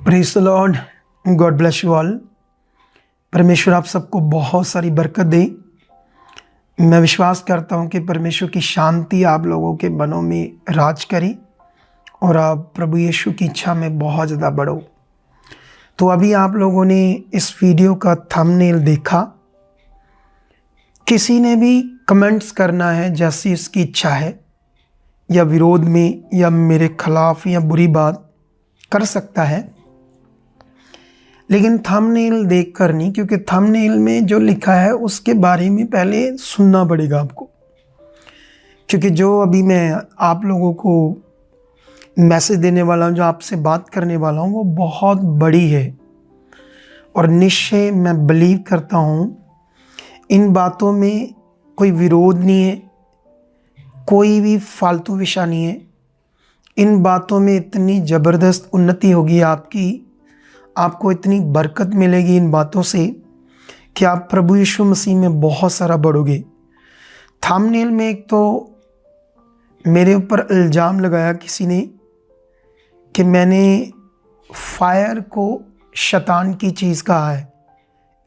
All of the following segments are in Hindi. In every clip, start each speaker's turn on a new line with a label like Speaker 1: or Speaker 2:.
Speaker 1: Praise the Lord, God bless you all. परमेश्वर आप सबको बहुत सारी बरकत दे। मैं विश्वास करता हूँ कि परमेश्वर की शांति आप लोगों के मनों में राज करे और आप प्रभु यीशु की इच्छा में बहुत ज़्यादा बढ़ो। तो अभी आप लोगों ने इस वीडियो का थंबनेल देखा। किसी ने भी कमेंट्स करना है जैसी उसकी इच्छा है, या विरोध में या मेरे खिलाफ या बुरी बात कर सकता है, लेकिन थंबनेल देखकर नहीं, क्योंकि थंबनेल में जो लिखा है उसके बारे में पहले सुनना पड़ेगा आपको। क्योंकि जो अभी मैं आप लोगों को मैसेज देने वाला हूँ, जो आपसे बात करने वाला हूँ, वो बहुत बड़ी है और निश्चय मैं बिलीव करता हूँ इन बातों में कोई विरोध नहीं है, कोई भी फालतू विषय नहीं है। इन बातों में इतनी ज़बरदस्त उन्नति होगी आपकी, आपको इतनी बरकत मिलेगी इन बातों से कि आप प्रभु यीशु मसीह में बहुत सारा बढ़ोगे। थंबनेल में एक तो मेरे ऊपर इल्ज़ाम लगाया किसी ने कि मैंने फायर को शैतान की चीज़ कहा है,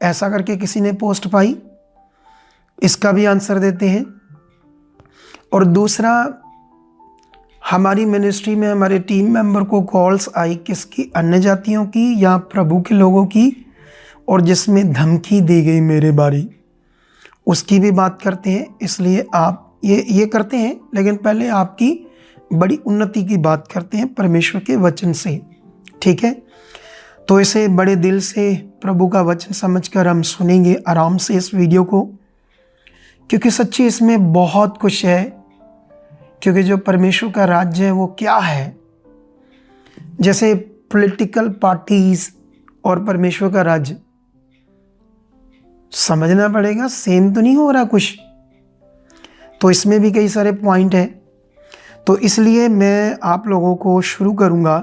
Speaker 1: ऐसा करके किसी ने पोस्ट पाई। इसका भी आंसर देते हैं। और दूसरा, हमारी मिनिस्ट्री में हमारे टीम मेंबर को कॉल्स आई किसकी, अन्य जातियों की या प्रभु के लोगों की, और जिसमें धमकी दी गई मेरे बारे, उसकी भी बात करते हैं। इसलिए आप ये करते हैं, लेकिन पहले आपकी बड़ी उन्नति की बात करते हैं परमेश्वर के वचन से, ठीक है। तो इसे बड़े दिल से प्रभु का वचन समझकर हम सुनेंगे आराम से इस वीडियो को, क्योंकि सच्ची इसमें बहुत कुछ है। क्योंकि जो परमेश्वर का राज्य है वो क्या है, जैसे पॉलिटिकल पार्टीज और परमेश्वर का राज्य समझना पड़ेगा, सेम तो नहीं हो रहा कुछ। तो इसमें भी कई सारे पॉइंट हैं। तो इसलिए मैं आप लोगों को शुरू करूंगा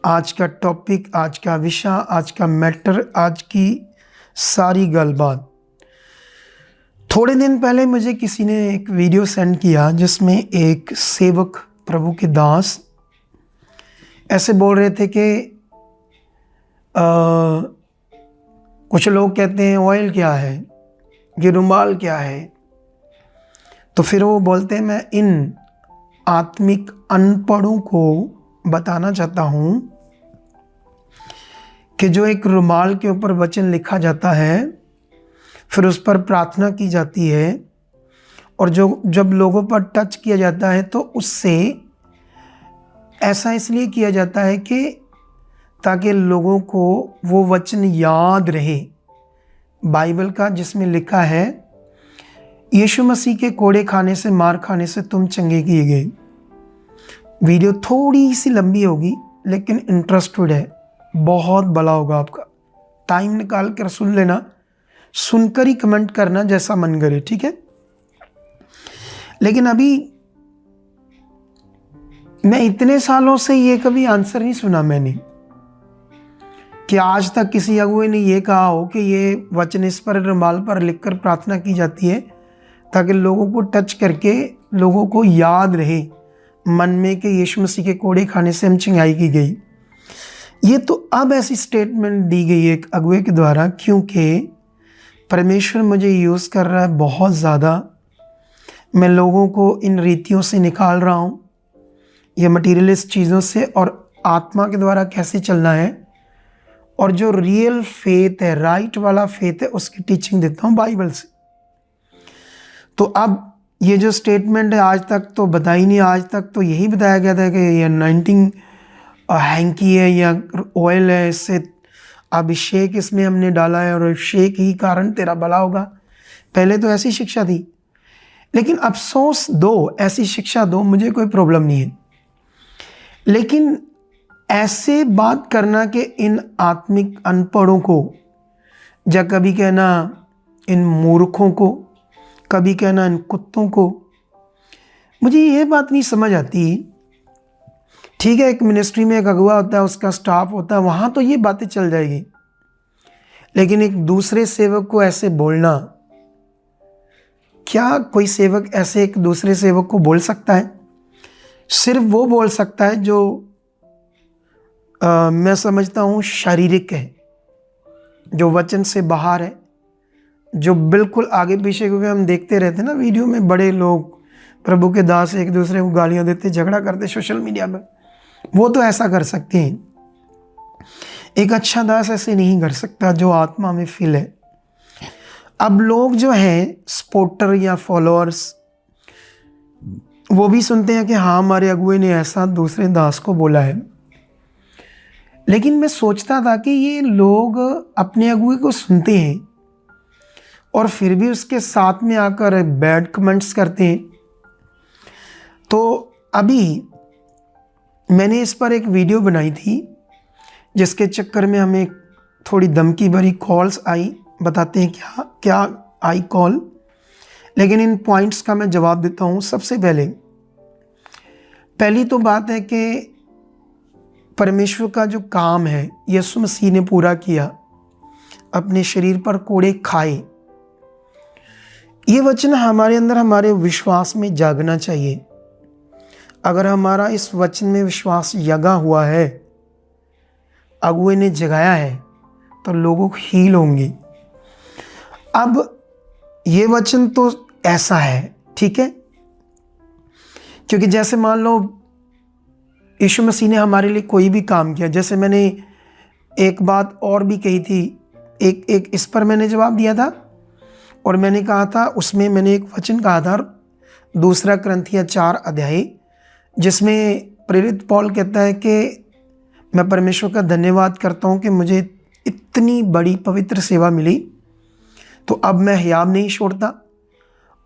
Speaker 1: आज का टॉपिक, आज का विषय, आज का मैटर, आज की सारी गलबात। थोड़े दिन पहले मुझे किसी ने एक वीडियो सेंड किया जिसमें एक सेवक, प्रभु के दास, ऐसे बोल रहे थे कि कुछ लोग कहते हैं ऑयल क्या है, ये रुमाल क्या है। तो फिर वो बोलते हैं, मैं इन आत्मिक अनपढ़ों को बताना चाहता हूँ कि जो एक रुमाल के ऊपर वचन लिखा जाता है, फिर उस पर प्रार्थना की जाती है, और जब लोगों पर टच किया जाता है तो उससे ऐसा इसलिए किया जाता है कि ताकि लोगों को वो वचन याद रहे बाइबल का, जिसमें लिखा है यीशु मसीह के कोड़े खाने से, मार खाने से तुम चंगे किए गए। वीडियो थोड़ी सी लंबी होगी लेकिन इंटरेस्टेड है, बहुत भला होगा आपका। टाइम निकाल कर सुन लेना, सुनकर ही कमेंट करना जैसा मन करे, ठीक है। लेकिन अभी मैं इतने सालों से ये कभी आंसर नहीं सुना मैंने कि आज तक किसी अगुए ने ये कहा हो कि ये वचन इस पर रुमाल पर लिखकर प्रार्थना की जाती है ताकि लोगों को टच करके लोगों को याद रहे मन में कि यीशु मसीह के कोड़े खाने से हम चिंगाई की गई। ये तो अब ऐसी स्टेटमेंट दी गई है एक अगुए के द्वारा, क्योंकि परमेश्वर मुझे यूज़ कर रहा है बहुत ज़्यादा। मैं लोगों को इन रीतियों से निकाल रहा हूँ, ये मटीरियलिस्ट चीज़ों से, और आत्मा के द्वारा कैसे चलना है, और जो रियल फेथ है, राइट वाला फेथ है, उसकी टीचिंग देता हूँ बाइबल से। तो अब ये जो स्टेटमेंट है, आज तक तो बताई नहीं। आज तक तो यही बताया गया था कि ये अनॉइंटिंग हैंकी है या ऑयल है, इससे अभिषेक इसमें हमने डाला है और अभिषेक ही कारण तेरा भला होगा। पहले तो ऐसी शिक्षा दी, लेकिन अफसोस दो, ऐसी शिक्षा दो, मुझे कोई प्रॉब्लम नहीं है। लेकिन ऐसे बात करना कि इन आत्मिक अनपढ़ों को, या कभी कहना इन मूर्खों को, कभी कहना इन कुत्तों को, मुझे ये बात नहीं समझ आती। ठीक है, एक मिनिस्ट्री में एक अगुआ होता है, उसका स्टाफ होता है, वहाँ तो ये बातें चल जाएगी। लेकिन एक दूसरे सेवक को ऐसे बोलना, क्या कोई सेवक ऐसे एक दूसरे सेवक को बोल सकता है? सिर्फ वो बोल सकता है जो मैं समझता हूँ शारीरिक है, जो वचन से बाहर है, जो बिल्कुल आगे पीछे, क्योंकि हम देखते रहते हैं ना वीडियो में, बड़े लोग प्रभु के दास एक दूसरे को गालियां देते, झगड़ा करते सोशल मीडिया में, वो तो ऐसा कर सकते हैं। एक अच्छा दास ऐसे नहीं कर सकता जो आत्मा में फील है। अब लोग जो हैं सपोर्टर या फॉलोअर्स, वो भी सुनते हैं कि हाँ हमारे अगुए ने ऐसा दूसरे दास को बोला है, लेकिन मैं सोचता था कि ये लोग अपने अगुए को सुनते हैं और फिर भी उसके साथ में आकर बैड कमेंट्स करते हैं। तो अभी मैंने इस पर एक वीडियो बनाई थी, जिसके चक्कर में हमें थोड़ी धमकी भरी कॉल्स आई। बताते हैं क्या क्या आई कॉल, लेकिन इन पॉइंट्स का मैं जवाब देता हूँ। सबसे पहली तो बात है कि परमेश्वर का जो काम है यीशु मसीह ने पूरा किया, अपने शरीर पर कोड़े खाए। ये वचन हमारे अंदर, हमारे विश्वास में जागना चाहिए। अगर हमारा इस वचन में विश्वास जगा हुआ है, अगुए ने जगाया है, तो लोगों को हील होंगे। अब ये वचन तो ऐसा है, ठीक है, क्योंकि जैसे मान लो यीशु मसीह ने हमारे लिए कोई भी काम किया, जैसे मैंने एक बात और भी कही थी, एक इस पर मैंने जवाब दिया था, और मैंने कहा था, उसमें मैंने एक वचन कहा था 2 कुरिन्थियों 4 अध्याय, जिसमें प्रेरित पौल कहता है कि मैं परमेश्वर का धन्यवाद करता हूँ कि मुझे इतनी बड़ी पवित्र सेवा मिली, तो अब मैं हियाव नहीं छोड़ता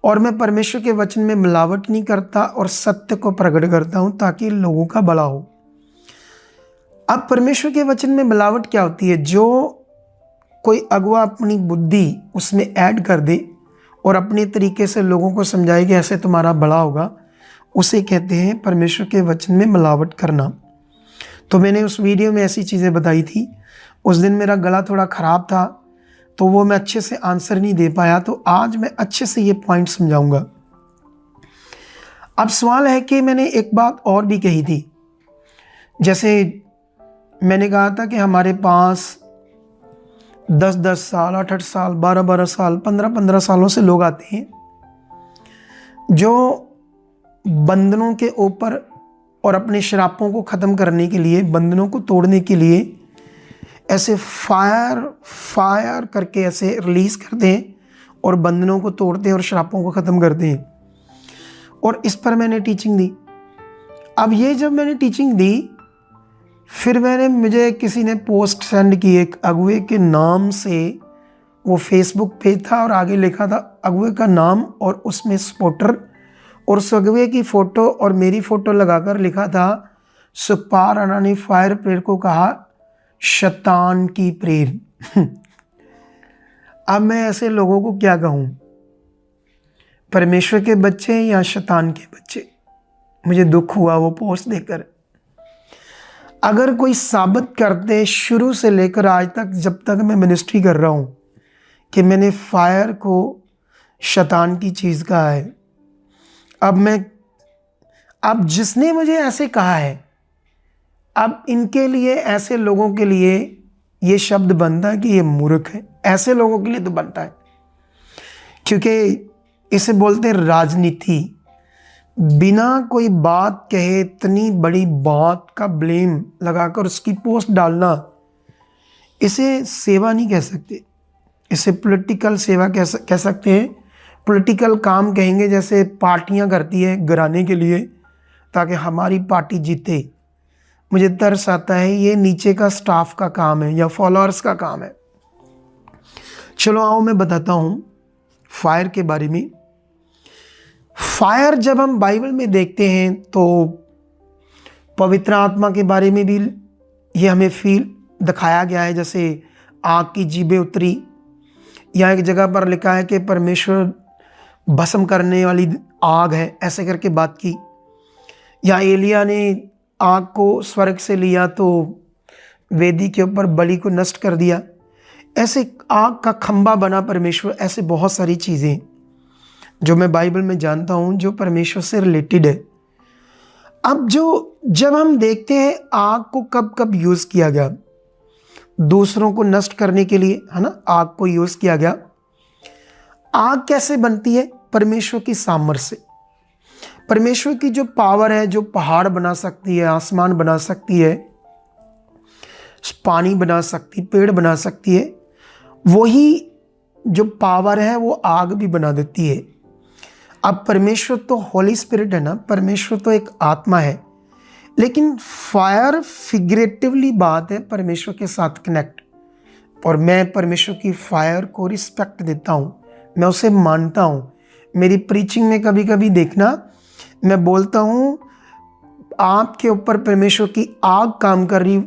Speaker 1: और मैं परमेश्वर के वचन में मिलावट नहीं करता और सत्य को प्रकट करता हूँ ताकि लोगों का भला हो। अब परमेश्वर के वचन में मिलावट क्या होती है? जो कोई अगुआ अपनी बुद्धि उसमें ऐड कर दे और अपने तरीके से लोगों को समझाए कि ऐसे तुम्हारा भला होगा, उसे कहते हैं परमेश्वर के वचन में मिलावट करना। तो मैंने उस वीडियो में ऐसी चीज़ें बताई थी। उस दिन मेरा गला थोड़ा ख़राब था, तो वो मैं अच्छे से आंसर नहीं दे पाया, तो आज मैं अच्छे से ये पॉइंट समझाऊंगा। अब सवाल है कि मैंने एक बात और भी कही थी, जैसे मैंने कहा था कि हमारे पास 10-10 साल, 8-8 साल, 12-12 साल, 15-15 सालों से लोग आते हैं जो बंधनों के ऊपर और अपने श्रापों को ख़त्म करने के लिए, बंधनों को तोड़ने के लिए ऐसे फायर करके ऐसे रिलीज़ करते हैं और बंधनों को तोड़ते हैं और श्रापों को ख़त्म करते हैं। और इस पर मैंने टीचिंग दी। अब ये जब मैंने टीचिंग दी, फिर मुझे किसी ने पोस्ट सेंड की एक अगुए के नाम से, वो फेसबुक पे था और आगे लिखा था अगुए का नाम और उसमें सपोर्टर, और उस अगुए की फ़ोटो और मेरी फ़ोटो लगाकर लिखा था सुखपाल राणा ने फायर प्रेयर को कहा शैतान की प्रेर। अब मैं ऐसे लोगों को क्या कहूँ, परमेश्वर के बच्चे या शैतान के बच्चे? मुझे दुख हुआ वो पोस्ट देखकर। अगर कोई साबित करते शुरू से लेकर आज तक, जब तक मैं मिनिस्ट्री कर रहा हूँ, कि मैंने फायर को शैतान की चीज़ कहा है, अब जिसने मुझे ऐसे कहा है, अब इनके लिए, ऐसे लोगों के लिए ये शब्द बनता है कि ये मूर्ख है। ऐसे लोगों के लिए तो बनता है, क्योंकि इसे बोलते हैं राजनीति। बिना कोई बात कहे इतनी बड़ी बात का ब्लेम लगाकर उसकी पोस्ट डालना, इसे सेवा नहीं कह सकते, इसे पॉलिटिकल सेवा कह सकते हैं। पॉलिटिकल काम कहेंगे, जैसे पार्टियां करती है गिराने के लिए ताकि हमारी पार्टी जीते। मुझे तरस आता है, ये नीचे का स्टाफ का काम है या फॉलोअर्स का काम है। चलो आओ मैं बताता हूँ फायर के बारे में। फायर जब हम बाइबल में देखते हैं तो पवित्र आत्मा के बारे में भी ये हमें फील दिखाया गया है, जैसे आग की जीभें उतरी, या एक जगह पर लिखा है कि परमेश्वर भस्म करने वाली आग है, ऐसे करके बात की। या एलिया ने आग को स्वर्ग से लिया तो वेदी के ऊपर बलि को नष्ट कर दिया, ऐसे आग का खंबा बना परमेश्वर। ऐसे बहुत सारी चीज़ें जो मैं बाइबल में जानता हूँ जो परमेश्वर से रिलेटेड है। अब जब हम देखते हैं आग को कब कब यूज़ किया गया, दूसरों को नष्ट करने के लिए, है ना, आग को यूज़ किया गया। आग कैसे बनती है? परमेश्वर की सामर्थ्य से। परमेश्वर की जो पावर है, जो पहाड़ बना सकती है, आसमान बना सकती है, पानी बना सकती, पेड़ बना सकती है, वही जो पावर है वो आग भी बना देती है। अब परमेश्वर तो होली स्पिरिट है ना, परमेश्वर तो एक आत्मा है, लेकिन फायर फिगरेटिवली बात है परमेश्वर के साथ कनेक्ट। और मैं परमेश्वर की फायर को रिस्पेक्ट देता हूँ, मैं उसे मानता हूँ। मेरी प्रीचिंग में कभी कभी देखना, मैं बोलता हूँ आपके ऊपर परमेश्वर की आग काम कर रही,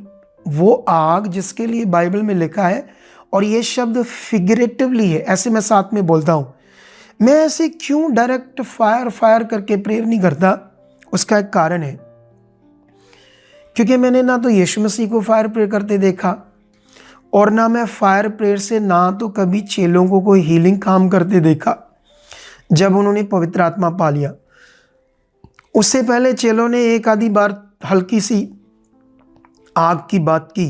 Speaker 1: वो आग जिसके लिए बाइबल में लिखा है, और ये शब्द फिगरेटिवली है, ऐसे मैं साथ में बोलता हूँ। मैं ऐसे क्यों डायरेक्ट फायर फायर करके प्रेयर नहीं करता? उसका एक कारण है, क्योंकि मैंने ना तो यीशु मसीह को फायर प्रेयर करते देखा, और ना मैं फायर प्रेयर से ना तो कभी चेलों को कोई हीलिंग काम करते देखा जब उन्होंने पवित्र आत्मा पा लिया। उससे पहले चेलों ने एक आधी बार हल्की सी आग की बात की,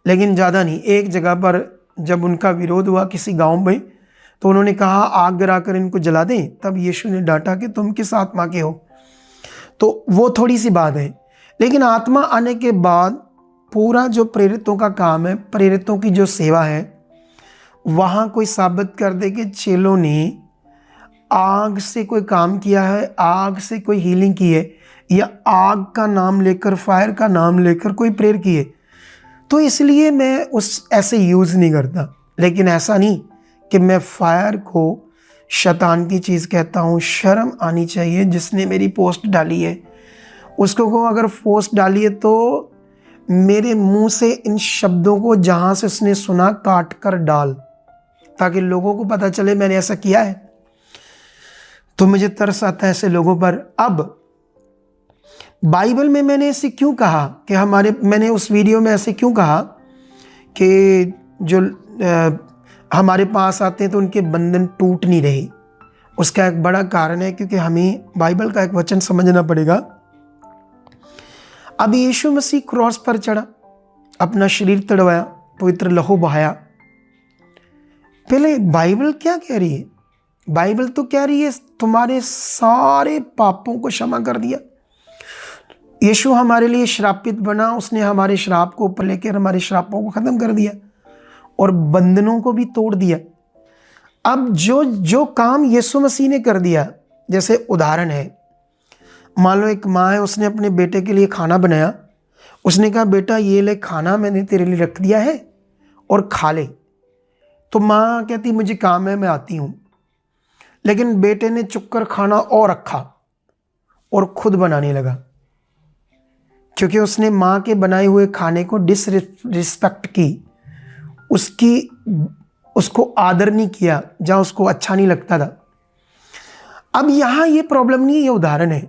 Speaker 1: लेकिन ज़्यादा नहीं। एक जगह पर जब उनका विरोध हुआ किसी गांव में, तो उन्होंने कहा आग गिराकर इनको जला दें। तब यीशु ने डांटा कि तुम किस आत्मा के हो। तो वो थोड़ी सी बात है, लेकिन आत्मा आने के बाद पूरा जो प्रेरितों का काम है, प्रेरितों की जो सेवा है, वहाँ कोई साबित कर दे कि चेलों ने आग से कोई काम किया है, आग से कोई हीलिंग की है, या आग का नाम लेकर, फायर का नाम लेकर कोई प्रेयर की है, तो इसलिए मैं उस ऐसे यूज़ नहीं करता। लेकिन ऐसा नहीं कि मैं फायर को शैतान की चीज़ कहता हूँ। शर्म आनी चाहिए जिसने मेरी पोस्ट डाली है, उसको को अगर पोस्ट डाली है तो मेरे मुंह से इन शब्दों को जहाँ से उसने सुना काट कर डाल, ताकि लोगों को पता चले मैंने ऐसा किया है। तो मुझे तरस आता है ऐसे लोगों पर। अब बाइबल में मैंने ऐसे क्यों कहा कि मैंने उस वीडियो में ऐसे क्यों कहा कि जो हमारे पास आते हैं तो उनके बंधन टूट नहीं रहे? उसका एक बड़ा कारण है, क्योंकि हमें बाइबल का एक वचन समझना पड़ेगा। अब यीशु मसीह क्रॉस पर चढ़ा, अपना शरीर तड़वाया, पवित्र लहू बहाया। पहले बाइबल क्या कह रही है? बाइबल तो कह रही है तुम्हारे सारे पापों को क्षमा कर दिया। यीशु हमारे लिए श्रापित बना, उसने हमारे श्राप को ऊपर लेकर हमारे श्रापों को खत्म कर दिया और बंधनों को भी तोड़ दिया। अब जो काम यीशु मसीह ने कर दिया, जैसे उदाहरण है, मान लो एक माँ है, उसने अपने बेटे के लिए खाना बनाया। उसने कहा बेटा ये ले खाना मैंने तेरे लिए रख दिया है और खा ले। तो माँ कहती मुझे काम है, मैं आती हूँ। लेकिन बेटे ने चुपकर खाना और रखा और खुद बनाने लगा, क्योंकि उसने माँ के बनाए हुए खाने को डिसरिस्पेक्ट की, उसको आदर नहीं किया जहाँ उसको अच्छा नहीं लगता था। अब यहाँ ये प्रॉब्लम नहीं है, ये उदाहरण है।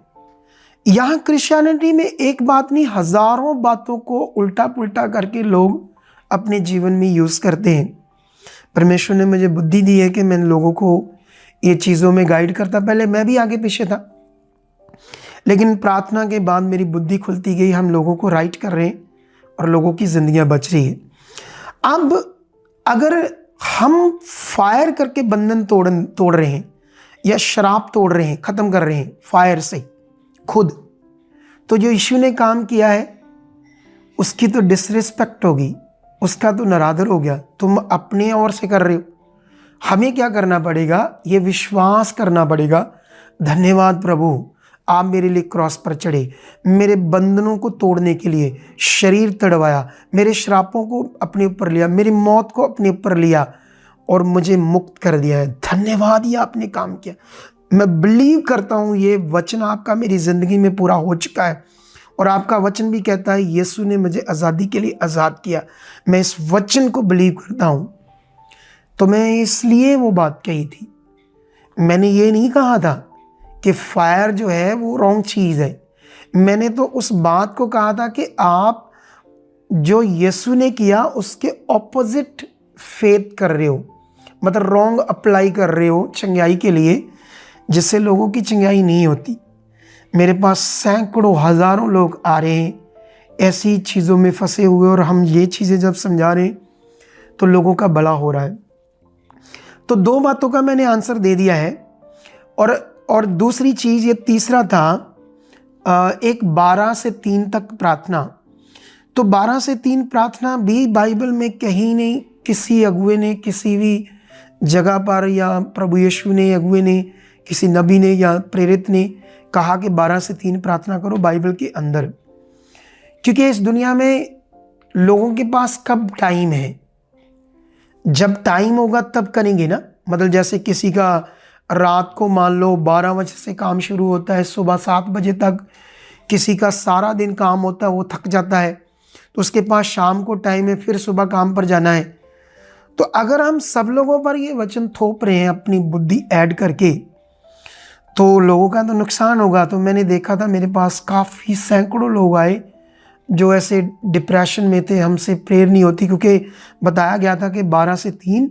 Speaker 1: यहाँ क्रिश्चियनिटी में एक बात नहीं, हजारों बातों को उल्टा पुल्टा करके लोग अपने जीवन में यूज़ करते हैं। परमेश्वर ने मुझे बुद्धि दी है कि मैं लोगों को ये चीज़ों में गाइड करता। पहले मैं भी आगे पीछे था, लेकिन प्रार्थना के बाद मेरी बुद्धि खुलती गई, हम लोगों को राइट कर रहे हैं और लोगों की जिंदगियां बच रही है। अब अगर हम फायर करके बंधन तोड़ रहे हैं या शराब तोड़ रहे हैं, ख़त्म कर रहे हैं फायर से खुद, तो जो यीशु ने काम किया है उसकी तो डिसरिस्पेक्ट होगी, उसका तो नरादर हो गया। तुम अपने ओर से कर रहे हो। हमें क्या करना पड़ेगा? ये विश्वास करना पड़ेगा, धन्यवाद प्रभु आप मेरे लिए क्रॉस पर चढ़े, मेरे बंधनों को तोड़ने के लिए शरीर तड़वाया, मेरे श्रापों को अपने ऊपर लिया, मेरी मौत को अपने ऊपर लिया और मुझे मुक्त कर दिया है। धन्यवाद, ये आपने काम किया। मैं बिलीव करता हूँ ये वचन आपका मेरी ज़िंदगी में पूरा हो चुका है, और आपका वचन भी कहता है यीशु ने मुझे आज़ादी के लिए आज़ाद किया। मैं इस वचन को बिलीव करता हूँ, तो मैं इसलिए वो बात कही थी। मैंने ये नहीं कहा था कि फायर जो है वो रॉन्ग चीज़ है। मैंने तो उस बात को कहा था कि आप जो यीशु ने किया उसके ऑपोजिट फेथ कर रहे हो, मतलब रॉन्ग अप्लाई कर रहे हो चंगाई के लिए, जिससे लोगों की चंगाई नहीं होती। मेरे पास सैकड़ों हज़ारों लोग आ रहे हैं ऐसी चीज़ों में फंसे हुए, और हम ये चीज़ें जब समझा रहे हैं तो लोगों का भला हो रहा है। तो 2 बातों का मैंने आंसर दे दिया है। और दूसरी चीज़, ये तीसरा था एक 12 से 3 तक प्रार्थना। तो 12 से 3 प्रार्थना भी बाइबल में कहीं नहीं किसी अगुए ने किसी भी जगह पर, या प्रभु यीशु ने, अगुए ने, किसी नबी ने या प्रेरित ने कहा कि 12 से 3 प्रार्थना करो बाइबल के अंदर। क्योंकि इस दुनिया में लोगों के पास कब टाइम है? जब टाइम होगा तब करेंगे ना। मतलब जैसे किसी का रात को मान लो 12 बजे से काम शुरू होता है, सुबह 7 बजे तक किसी का सारा दिन काम होता है, वो थक जाता है, तो उसके पास शाम को टाइम है, फिर सुबह काम पर जाना है। तो अगर हम सब लोगों पर ये वचन थोप रहे हैं अपनी बुद्धि ऐड करके, तो लोगों का तो नुकसान होगा। तो मैंने देखा था मेरे पास काफ़ी सैकड़ों लोग आए जो ऐसे डिप्रेशन में थे, हमसे प्रेयर नहीं होती, क्योंकि बताया गया था कि 12 से 3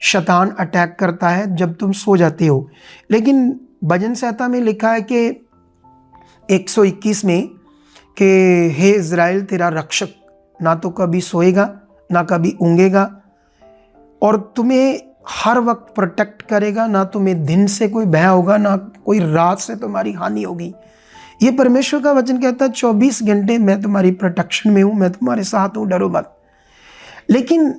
Speaker 1: शैतान अटैक करता है जब तुम सो जाते हो। लेकिन भजन संहिता में लिखा है कि 121 में कि हे इज़राइल तेरा रक्षक ना तो कभी सोएगा ना कभी ऊँघेगा, और तुम्हें हर वक्त प्रोटेक्ट करेगा, ना तुम्हें दिन से कोई भय होगा ना कोई रात से तुम्हारी हानि होगी। ये परमेश्वर का वचन कहता है 24 घंटे मैं तुम्हारी प्रोटेक्शन में हूँ, मैं तुम्हारे साथ हूँ, डरो मत। लेकिन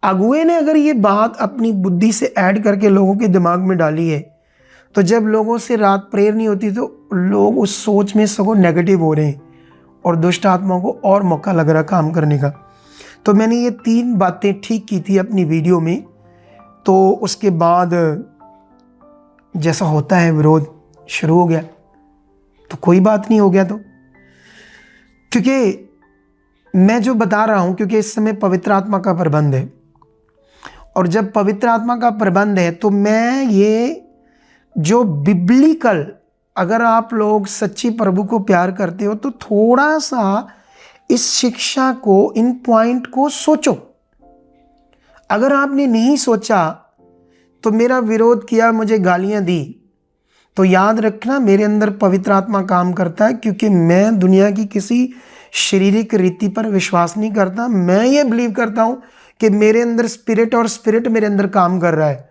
Speaker 1: अगुए ने अगर ये बात अपनी बुद्धि से ऐड करके लोगों के दिमाग में डाली है, तो जब लोगों से रात प्रेयर नहीं होती तो लोग उस सोच में सगों नेगेटिव हो रहे हैं और दुष्ट आत्माओं को और मौका लग रहा काम करने का। तो मैंने ये 3 बातें ठीक की थी अपनी वीडियो में। तो उसके बाद जैसा होता है विरोध शुरू हो गया, तो कोई बात नहीं, हो गया। तो क्योंकि मैं जो बता रहा हूँ, क्योंकि इस समय पवित्र आत्मा का प्रबंध है, और जब पवित्र आत्मा का प्रबंध है तो मैं ये जो बिब्लिकल, अगर आप लोग सच्ची प्रभु को प्यार करते हो तो थोड़ा सा इस शिक्षा को, इन पॉइंट को सोचो। अगर आपने नहीं सोचा तो मेरा विरोध किया, मुझे गालियां दी, तो याद रखना मेरे अंदर पवित्र आत्मा काम करता है, क्योंकि मैं दुनिया की किसी शारीरिक रीति पर विश्वास नहीं करता। मैं ये बिलीव करता हूँ कि मेरे अंदर स्पिरिट, और स्पिरिट मेरे अंदर काम कर रहा है।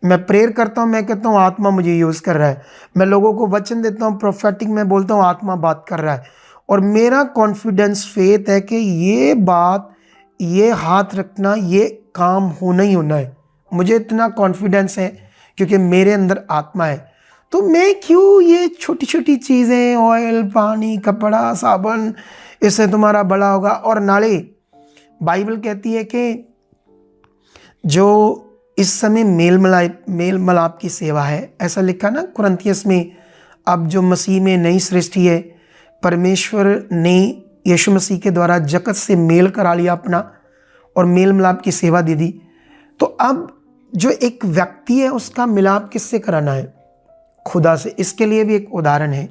Speaker 1: मैं प्रेयर करता हूँ, मैं कहता हूँ आत्मा मुझे यूज़ कर रहा है। मैं लोगों को वचन देता हूँ प्रोफेटिक, मैं बोलता हूँ आत्मा बात कर रहा है। और मेरा कॉन्फिडेंस, फेथ है कि ये बात, ये हाथ रखना, ये काम होना ही होना है। मुझे इतना कॉन्फिडेंस है क्योंकि मेरे अंदर आत्मा है। तो मैं क्यों ये छोटी छोटी चीज़ें, ऑयल, पानी, कपड़ा, साबुन, इससे तुम्हारा भला होगा। और नाले बाइबल कहती है कि जो इस समय मेल मिलाप की सेवा है, ऐसा लिखा ना कुरिन्थियस में। अब जो मसीह में नई सृष्टि है, परमेश्वर ने यीशु मसीह के द्वारा जगत से मेल करा लिया अपना, और मेल मिलाप की सेवा दे दी। तो अब जो एक व्यक्ति है उसका मिलाप किससे कराना है? खुदा से। इसके लिए भी एक उदाहरण है।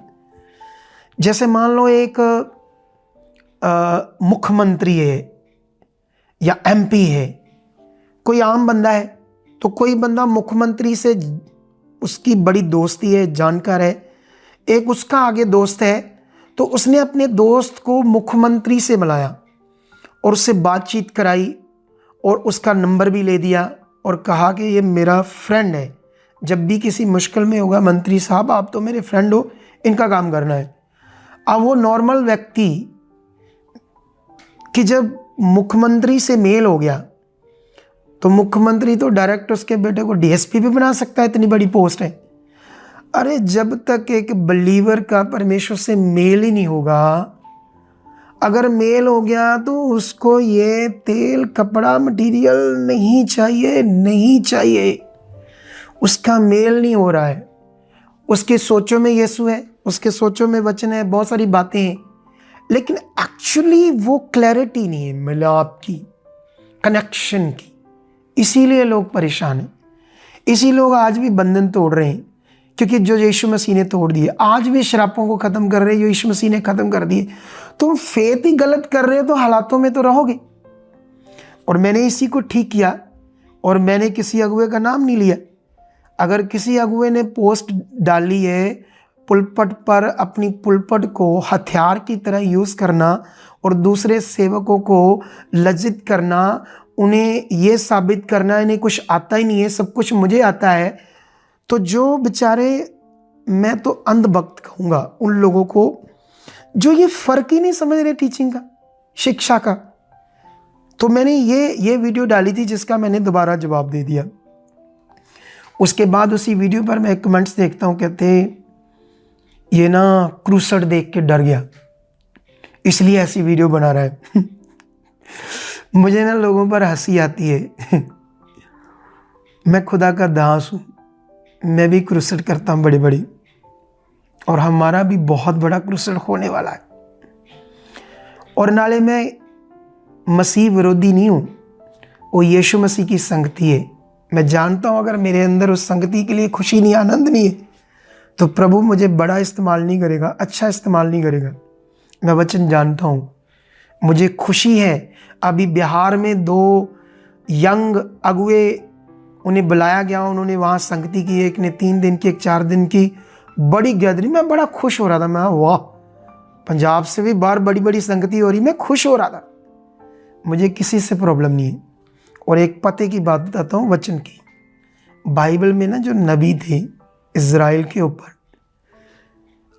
Speaker 1: जैसे मान लो एक मुख्यमंत्री है या एमपी है, कोई आम बंदा है, तो कोई बंदा मुख्यमंत्री से उसकी बड़ी दोस्ती है, जानकार है, एक उसका आगे दोस्त है, तो उसने अपने दोस्त को मुख्यमंत्री से मिलाया और उससे बातचीत कराई और उसका नंबर भी ले दिया और कहा कि ये मेरा फ्रेंड है, जब भी किसी मुश्किल में होगा मंत्री साहब आप तो मेरे फ्रेंड हो, इनका काम करना है। अब वो नॉर्मल व्यक्ति कि जब मुख्यमंत्री से मेल हो गया तो मुख्यमंत्री तो डायरेक्ट उसके बेटे को डीएसपी भी बना सकता है, इतनी बड़ी पोस्ट है। अरे जब तक एक बिलीवर का परमेश्वर से मेल ही नहीं होगा, अगर मेल हो गया तो उसको ये तेल, कपड़ा, मटेरियल नहीं चाहिए, नहीं चाहिए। उसका मेल नहीं हो रहा है। उसके सोचों में यीशु है, उसके सोचों में वचन है, बहुत सारी बातें हैं, लेकिन एक्चुअली वो क्लैरिटी नहीं है मिलाप की, कनेक्शन की। इसीलिए लोग परेशान हैं। इसी लोग आज भी बंधन तोड़ रहे हैं, क्योंकि जो यीशु मसीह ने तोड़ दिए, आज भी शरापों को ख़त्म कर रहे हैं जो यीशु मसीह ने ख़त्म कर दिए। तुम फेथ ही गलत कर रहे हो तो हालातों में तो रहोगे। और मैंने इसी को ठीक किया, और मैंने किसी अगुए का नाम नहीं लिया। अगर किसी अगुए ने पोस्ट डाली है पुलपट पर अपनी पुलपट को हथियार की तरह यूज़ करना और दूसरे सेवकों को लज्जित करना, उन्हें ये साबित करना इन्हें कुछ आता ही नहीं है, सब कुछ मुझे आता है, तो जो बेचारे, मैं तो अंधभक्त कहूँगा उन लोगों को जो ये फ़र्क ही नहीं समझ रहे टीचिंग का, शिक्षा का। तो मैंने ये वीडियो डाली थी जिसका मैंने दोबारा जवाब दे दिया। उसके बाद उसी वीडियो पर मैं कमेंट्स देखता हूँ, कहते ये ना क्रूसड देख के डर गया इसलिए ऐसी वीडियो बना रहा है। मुझे ना लोगों पर हंसी आती है। मैं खुदा का दास हूँ, मैं भी क्रूसड करता हूँ बड़ी बड़ी, और हमारा भी बहुत बड़ा क्रूसड होने वाला है। और नाले मैं मसीह विरोधी नहीं हूँ, वो यीशु मसीह की संगति है। मैं जानता हूँ अगर मेरे अंदर उस संगति के लिए खुशी नहीं, आनंद नहीं है, तो प्रभु मुझे बड़ा इस्तेमाल नहीं करेगा, अच्छा इस्तेमाल नहीं करेगा। मैं वचन जानता हूँ, मुझे खुशी है। अभी बिहार में 2 यंग अगुए, उन्हें बुलाया गया, उन्होंने वहाँ संगति की, एक ने 3 दिन की, एक 4 दिन की, बड़ी गैदरिंग। मैं बड़ा खुश हो रहा था, मैं वाह, पंजाब से भी बाहर बड़ी बड़ी संगति हो रही, मैं खुश हो रहा था। मुझे किसी से प्रॉब्लम नहीं है। और एक पते की बात बताता हूँ, वचन की। बाइबल में ना जो नबी थे इज़राइल के ऊपर,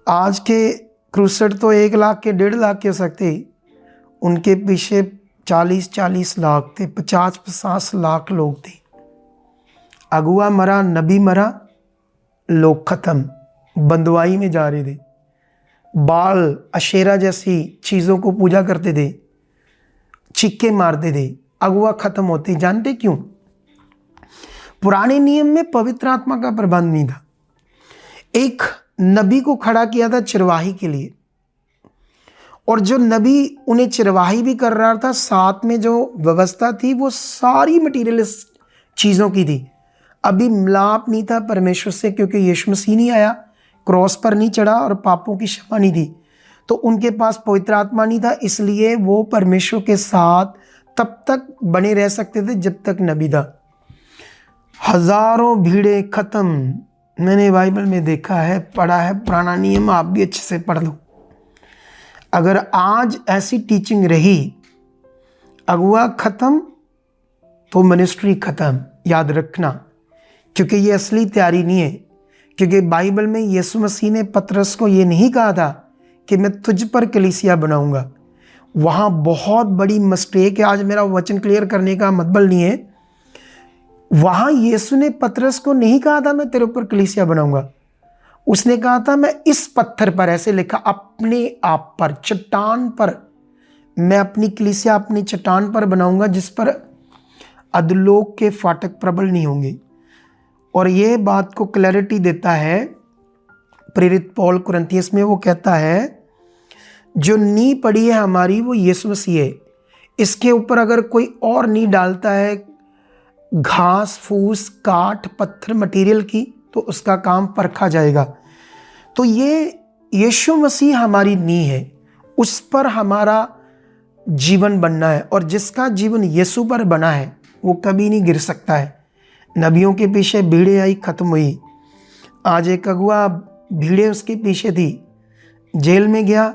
Speaker 1: आज के क्रूसड तो 1 लाख के 1.5 लाख के हो सकते, उनके पीछे 40-40 लाख थे, 50-50 लाख लोग थे। अगुआ मरा, नबी मरा, लोग खत्म, बंदवाई में जा रहे थे, बाल अशेरा जैसी चीज़ों को पूजा करते थे, चिक्के मारते थे, अगुआ खत्म होते। जानते क्यों? पुराने नियम में पवित्र आत्मा का प्रबंध नहीं था। एक नबी को खड़ा किया था चरवाही के लिए, और जो नबी उन्हें चरवाही भी कर रहा था, साथ में जो व्यवस्था थी वो सारी मटीरियलिस्ट चीज़ों की थी। अभी मिलाप नहीं था परमेश्वर से, क्योंकि यीशु मसीह नहीं आया, क्रॉस पर नहीं चढ़ा और पापों की क्षमा नहीं दी, तो उनके पास पवित्र आत्मा नहीं था। इसलिए वो परमेश्वर के साथ तब तक बने रह सकते थे जब तक नबी था। हजारों भीड़े खत्म, मैंने बाइबल में देखा है, पढ़ा है, पुराना नियम आप भी अच्छे से पढ़ लो। अगर आज ऐसी टीचिंग रही, अगुआ खत्म तो मिनिस्ट्री खत्म, याद रखना, क्योंकि ये असली तैयारी नहीं है। क्योंकि बाइबल में यीशु मसीह ने पतरस को ये नहीं कहा था कि मैं तुझ पर कलीसिया बनाऊंगा। वहाँ बहुत बड़ी मिस्टेक है। आज मेरा वचन क्लियर करने का मतलब नहीं है। वहाँ यीशु ने पतरस को नहीं कहा था मैं तेरे ऊपर कलीसिया बनाऊंगा, उसने कहा था मैं इस पत्थर पर, ऐसे लिखा, अपने आप पर, चट्टान पर, मैं अपनी कलीसिया अपनी चट्टान पर बनाऊंगा जिस पर अधोलोक के फाटक प्रबल नहीं होंगे। और ये बात को क्लैरिटी देता है प्रेरित पौल कुरिन्थियस में, वो कहता है जो नींव पड़ी है हमारी वो यीशु मसीह है, इसके ऊपर अगर कोई और नींव डालता है, घास फूस काठ पत्थर मटेरियल की, तो उसका काम परखा जाएगा। तो ये यीशु मसीह हमारी नींव है, उस पर हमारा जीवन बनना है, और जिसका जीवन यीशु पर बना है वो कभी नहीं गिर सकता है। नबियों के पीछे भीड़ें आई, खत्म हुई। आज एक अगुआ, भीड़ें उसके पीछे थी, जेल में गया,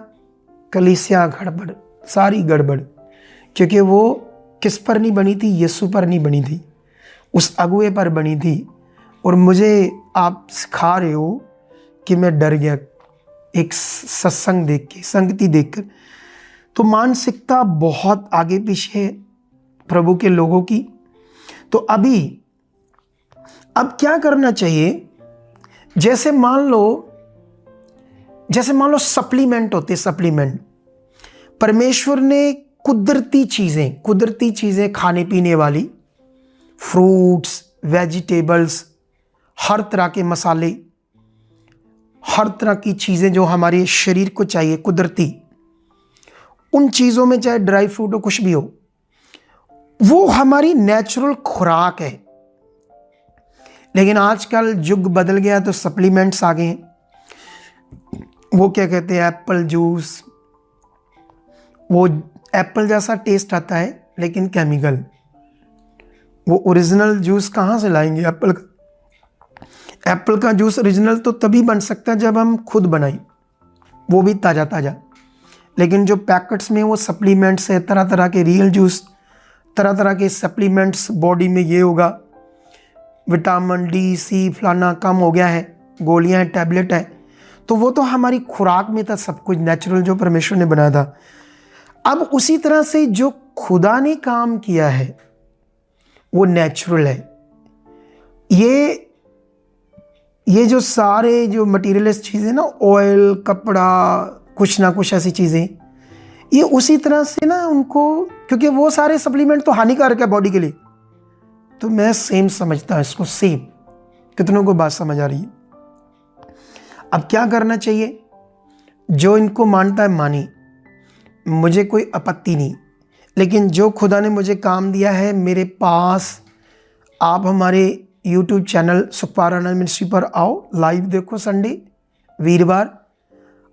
Speaker 1: कलीसिया गड़बड़, सारी गड़बड़, क्योंकि वो किस पर नहीं बनी थी? यीशु पर नहीं बनी थी, उस अगुए पर बनी थी। और मुझे आप सिखा रहे हो कि मैं डर गया एक सत्संग देख के, संगति देखकर। तो मानसिकता बहुत आगे पीछे है प्रभु के लोगों की। तो अब क्या करना चाहिए? जैसे मान लो सप्लीमेंट होते, सप्लीमेंट, परमेश्वर ने कुदरती चीज़ें खाने पीने वाली, फ्रूट्स, वेजिटेबल्स, हर तरह के मसाले, हर तरह की चीज़ें जो हमारे शरीर को चाहिए कुदरती, उन चीज़ों में चाहे ड्राई फ्रूट हो, कुछ भी हो, वो हमारी नेचुरल खुराक है। लेकिन आजकल युग बदल गया तो सप्लीमेंट्स आ गए हैं। वो क्या कहते हैं, एप्पल जूस, वो एप्पल जैसा टेस्ट आता है लेकिन केमिकल। वो ओरिजिनल जूस कहाँ से लाएंगे एप्पल का? एप्पल का जूस ओरिजिनल तो तभी बन सकता है जब हम खुद बनाएं, वो भी ताज़ा ताज़ा। लेकिन जो पैकेट्स में वो सप्लीमेंट्स है, तरह तरह के रियल जूस, तरह तरह के सप्लीमेंट्स, बॉडी में ये होगा, विटामिन डी सी फलाना कम हो गया है, गोलियां हैं, टैबलेट है, तो वो तो हमारी खुराक में था सब कुछ नेचुरल जो परमेश्वर ने बनाया था। अब उसी तरह से जो खुदा ने काम किया है वो नेचुरल है। ये जो सारे जो मटीरियलिस्ट चीज़ें ना, ऑयल, कपड़ा, कुछ ना कुछ ऐसी चीज़ें, ये उसी तरह से ना उनको, क्योंकि वो सारे सप्लीमेंट तो हानिकारक है बॉडी के लिए, तो मैं सेम समझता हूँ इसको, सेम। कितनों को बात समझ आ रही है? अब क्या करना चाहिए? जो इनको मानता है मानी, मुझे कोई आपत्ति नहीं, लेकिन जो खुदा ने मुझे काम दिया है मेरे पास, आप हमारे YouTube चैनल सुखपाल आनंद मिनिस्ट्री पर आओ, लाइव देखो, संडे वीरवार।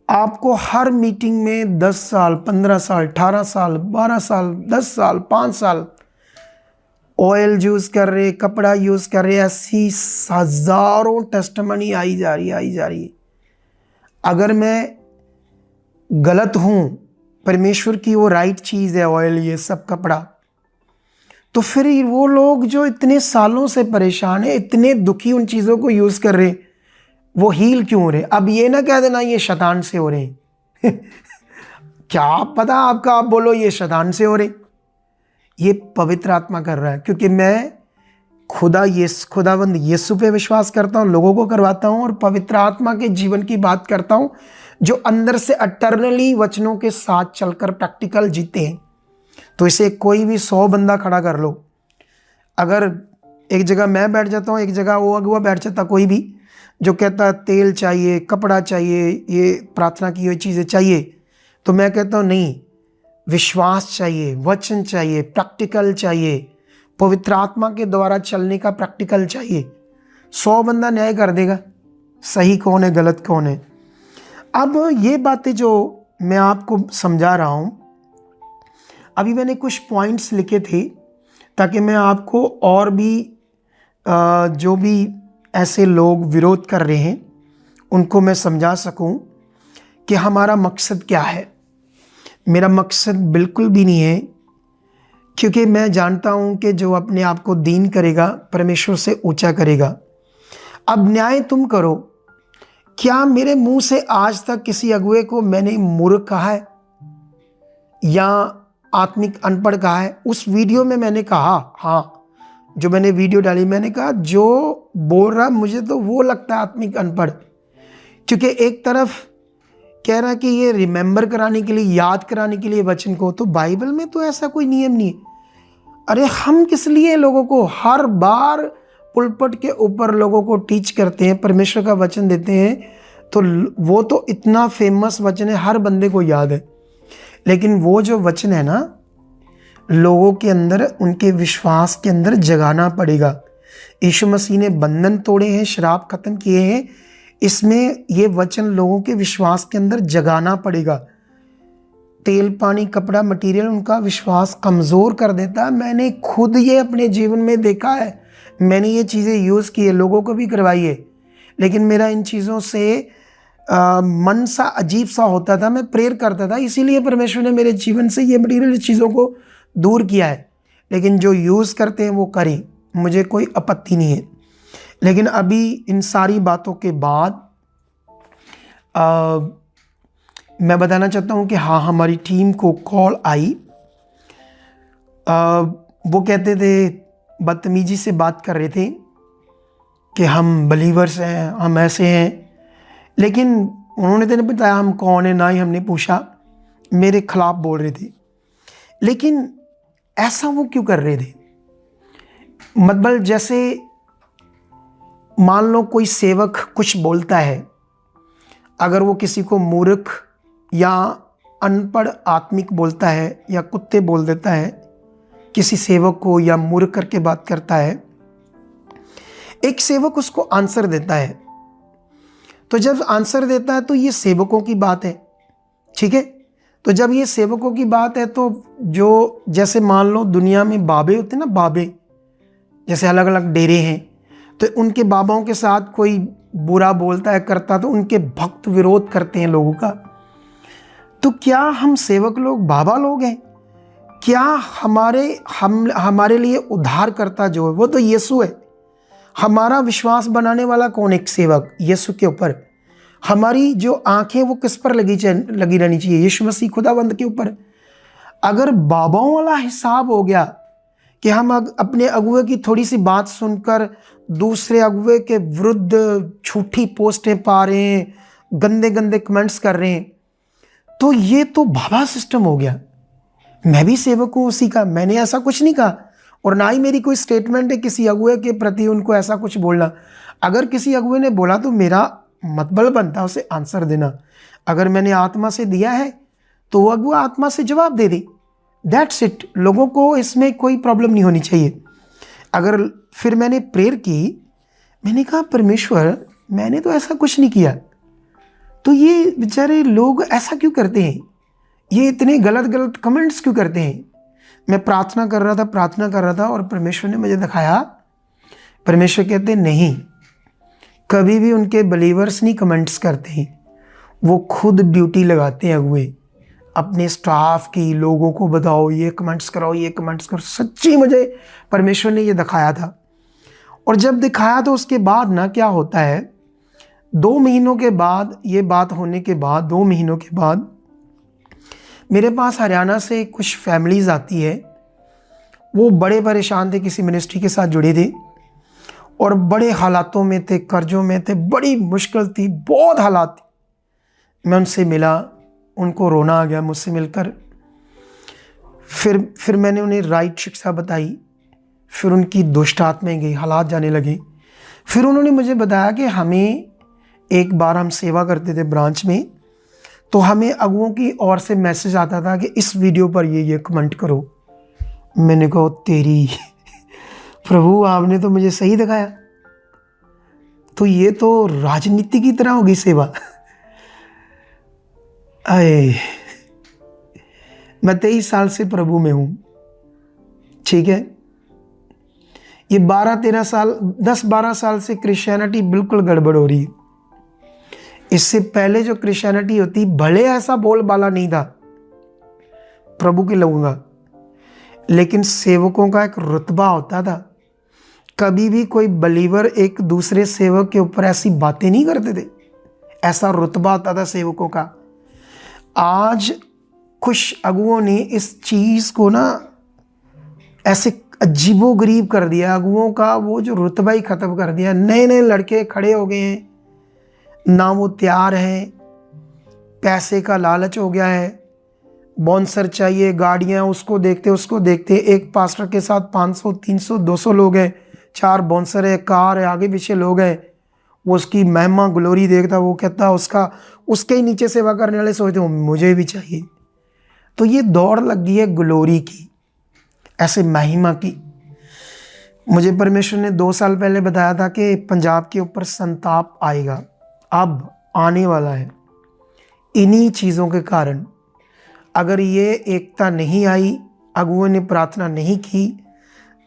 Speaker 1: आपको हर मीटिंग में 10 साल, 15 साल, 18 साल, 12 साल, 10 साल, 5 साल ऑयल यूज़ कर रहे, कपड़ा यूज़ कर रहे, ऐसी हज़ारों टेस्टमनी आई जा रही है। अगर मैं गलत हूँ, परमेश्वर की वो राइट चीज़ है ऑयल, ये सब कपड़ा, तो फिर वो लोग जो इतने सालों से परेशान है, इतने दुखी उन चीज़ों को यूज़ कर रहे, वो हील क्यों हो रहे? अब ये ना कह देना ये शैतान से हो रहे हैं क्या पता आपका, आप बोलो ये शैतान से हो रहे, ये पवित्र आत्मा कर रहा है। क्योंकि मैं खुदावंद यीशु पे विश्वास करता हूँ, लोगों को करवाता हूँ, और पवित्र आत्मा के जीवन की बात करता हूँ, जो अंदर से अटर्नली वचनों के साथ चलकर प्रैक्टिकल जीते हैं। तो इसे कोई भी 100 बंदा खड़ा कर लो, अगर एक जगह मैं बैठ जाता हूँ, एक जगह वो अगुआ बैठ जाता, कोई भी जो कहता है तेल चाहिए, कपड़ा चाहिए, ये प्रार्थना की हुई चीज़ें चाहिए, तो मैं कहता हूँ नहीं, विश्वास चाहिए, वचन चाहिए, प्रैक्टिकल चाहिए, पवित्र आत्मा के द्वारा चलने का प्रैक्टिकल चाहिए। 100 बंदा न्याय कर देगा सही कौन है, गलत कौन है। अब ये बातें जो मैं आपको समझा रहा हूँ, अभी मैंने कुछ पॉइंट्स लिखे थे ताकि मैं आपको और भी जो भी ऐसे लोग विरोध कर रहे हैं उनको मैं समझा सकूं कि हमारा मकसद क्या है। मेरा मकसद बिल्कुल भी नहीं है, क्योंकि मैं जानता हूं कि जो अपने आप को दीन करेगा परमेश्वर से ऊंचा करेगा। अब न्याय तुम करो। क्या मेरे मुंह से आज तक किसी अगुए को मैंने मूर्ख कहा है या आत्मिक अनपढ़ कहा है? उस वीडियो में मैंने कहा, हाँ, जो मैंने वीडियो डाली, मैंने कहा जो बोल रहा मुझे तो वो लगता है आत्मिक अनपढ़, क्योंकि एक तरफ कह रहा कि ये रिमेंबर कराने के लिए, याद कराने के लिए वचन को, तो बाइबल में तो ऐसा कोई नियम नहीं है। अरे हम किस लिए लोगों को हर बार पुलपट के ऊपर लोगों को टीच करते हैं, परमेश्वर का वचन देते हैं, तो वो तो इतना फेमस वचन है, हर बंदे को याद है। लेकिन वो जो वचन है ना, लोगों के अंदर, उनके विश्वास के अंदर जगाना पड़ेगा। यीशु मसीह ने बंधन तोड़े हैं, श्राप खत्म किए हैं, इसमें ये वचन लोगों के विश्वास के अंदर जगाना पड़ेगा। तेल, पानी, कपड़ा, मटेरियल उनका विश्वास कमज़ोर कर देता है। मैंने खुद ये अपने जीवन में देखा है, मैंने ये चीज़ें यूज़ की है, लोगों को भी करवाई है, लेकिन मेरा इन चीज़ों से मन सा अजीब सा होता था। मैं प्रेयर करता था, इसीलिए परमेश्वर ने मेरे जीवन से ये मटीरियल चीज़ों को दूर किया है। लेकिन जो यूज़ करते हैं वो करें, मुझे कोई आपत्ति नहीं है। लेकिन अभी इन सारी बातों के बाद मैं बताना चाहता हूँ कि हाँ, हमारी टीम को कॉल आई। वो कहते थे, बदतमीजी से बात कर रहे थे कि हम बलीवर्स हैं, हम ऐसे हैं, लेकिन उन्होंने तो नहीं बताया हम कौन है, ना ही हमने पूछा, मेरे खिलाफ बोल रहे थे। लेकिन ऐसा वो क्यों कर रहे थे? मतलब जैसे मान लो कोई सेवक कुछ बोलता है, अगर वो किसी को मूर्ख या अनपढ़ आत्मिक बोलता है या कुत्ते बोल देता है किसी सेवक को, या मूर्ख करके बात करता है, एक सेवक उसको आंसर देता है। तो जब आंसर देता है तो ये सेवकों की बात है, ठीक है। तो जब ये सेवकों की बात है, तो जो जैसे मान लो दुनिया में बाबे होते हैं ना, बाबे, जैसे अलग अलग डेरे हैं, तो उनके बाबाओं के साथ कोई बुरा बोलता है करता तो उनके भक्त विरोध करते हैं लोगों का। तो क्या हम सेवक लोग बाबा लोग हैं? क्या हमारे लिए उद्धारकर्ता जो है वो तो यीशु है। हमारा विश्वास बनाने वाला कौन? एक सेवक यीशु के ऊपर। हमारी जो आंखें वो किस पर लगी रहनी चाहिए? यीशु मसीह खुदावंद के ऊपर। अगर बाबाओं वाला हिसाब हो गया कि हम अपने अगुए की थोड़ी सी बात सुनकर दूसरे अगुए के विरुद्ध झूठी पोस्टें पा रहे हैं, गंदे गंदे कमेंट्स कर रहे हैं, तो ये तो बाबा सिस्टम हो गया। मैं भी सेवक हूँ उसी का, मैंने ऐसा कुछ नहीं कहा और ना ही मेरी कोई स्टेटमेंट है किसी अगुए के प्रति उनको ऐसा कुछ बोलना। अगर किसी अगुए ने बोला तो मेरा मतबल बनता उसे आंसर देना। अगर मैंने आत्मा से दिया है तो वो अगुआ आत्मा से जवाब दे दे, दैट्स इट। लोगों को इसमें कोई प्रॉब्लम नहीं होनी चाहिए। अगर फिर मैंने प्रेयर की, मैंने कहा परमेश्वर मैंने तो ऐसा कुछ नहीं किया, तो ये बेचारे लोग ऐसा क्यों करते हैं, ये इतने गलत गलत कमेंट्स क्यों करते हैं। मैं प्रार्थना कर रहा था और परमेश्वर ने मुझे दिखाया, परमेश्वर कहते नहीं, कभी भी उनके बिलीवर्स नहीं कमेंट्स करते हैं, वो खुद ड्यूटी लगाते हैं अगुए अपने स्टाफ की, लोगों को बताओ ये कमेंट्स कराओ, ये कमेंट्स करो। सच्ची मुझे परमेश्वर ने ये दिखाया था। और जब दिखाया तो उसके बाद ना क्या होता है, 2 महीनों के बाद, ये बात होने के बाद 2 महीनों के बाद मेरे पास हरियाणा से कुछ फैमिलीज़ आती है। वो बड़े परेशान थे, किसी मिनिस्ट्री के साथ जुड़े थे और बड़े हालातों में थे, कर्जों में थे, बड़ी मुश्किल थी, बहुत हालात थी। मैं उनसे मिला, उनको रोना आ गया मुझसे मिलकर। फिर मैंने उन्हें राइट शिक्षा बताई, फिर उनकी दुष्ट आत्माएं गई, हालात जाने लगे। फिर उन्होंने मुझे बताया कि हमें एक बार हम सेवा करते थे ब्रांच में, तो हमें अगुओं की ओर से मैसेज आता था कि इस वीडियो पर ये कमेंट करो। मैंने कहा तेरी प्रभु आपने तो मुझे सही दिखाया, तो ये तो राजनीति की तरह होगी सेवा। आए, मैं 23 साल से प्रभु में हूं, ठीक है। ये 12-13 साल, 10-12 साल से क्रिश्चियनिटी बिल्कुल गड़बड़ हो रही है। इससे पहले जो क्रिश्चियनिटी होती, भले ऐसा बोलबाला नहीं था प्रभु के लोगों का, लेकिन सेवकों का एक रुतबा होता था। कभी भी कोई बलीवर एक दूसरे सेवक के ऊपर ऐसी बातें नहीं करते थे, ऐसा रुतबा होता था सेवकों का। आज कुछ अगुओं ने इस चीज़ को ना ऐसे अजीबोगरीब कर दिया, अगुओं का वो जो रुतबा ही ख़त्म कर दिया। नए नए लड़के खड़े हो गए हैं, ना वो तैयार हैं, पैसे का लालच हो गया है, बॉन्सर चाहिए, गाड़ियाँ उसको देखते एक पास्टर के साथ 500, 300, 200 लोग हैं, 4 बॉन्सर है, कार है, आगे पीछे लोग हैं। वो उसकी महिमा ग्लोरी देखता, वो कहता उसके ही नीचे सेवा करने वाले सोचते हो मुझे भी चाहिए। तो ये दौड़ लग गई है ग्लोरी की, ऐसे महिमा की। मुझे परमेश्वर ने 2 साल पहले बताया था कि पंजाब के ऊपर संताप आएगा, अब आने वाला है। इन्हीं चीज़ों के कारण अगर ये एकता नहीं आई, अगुओं ने प्रार्थना नहीं की,